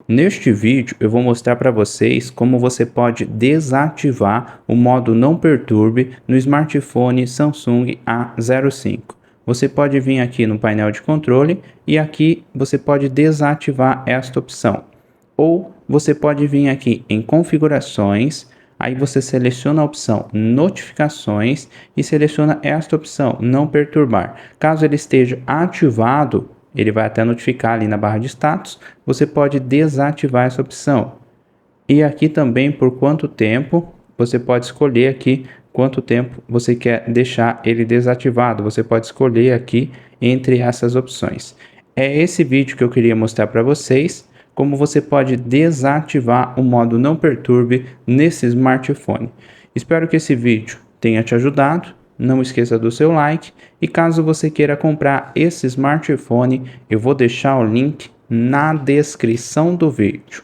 Neste vídeo eu vou mostrar para vocês como você pode desativar o modo não perturbe no smartphone Samsung A05. Você pode vir aqui no painel de controle e aqui você pode desativar esta opção. Ou você pode vir aqui em configurações, aí você seleciona a opção notificações e seleciona esta opção não perturbar. Caso ele esteja ativado, ele vai até notificar ali na barra de status, você pode desativar essa opção. E aqui também por quanto tempo, você pode escolher aqui quanto tempo você quer deixar ele desativado. Você pode escolher aqui entre essas opções. É esse vídeo que eu queria mostrar para vocês, como você pode desativar o modo não perturbe nesse smartphone. Espero que esse vídeo tenha te ajudado. Não esqueça do seu like e caso você queira comprar esse smartphone, eu vou deixar o link na descrição do vídeo.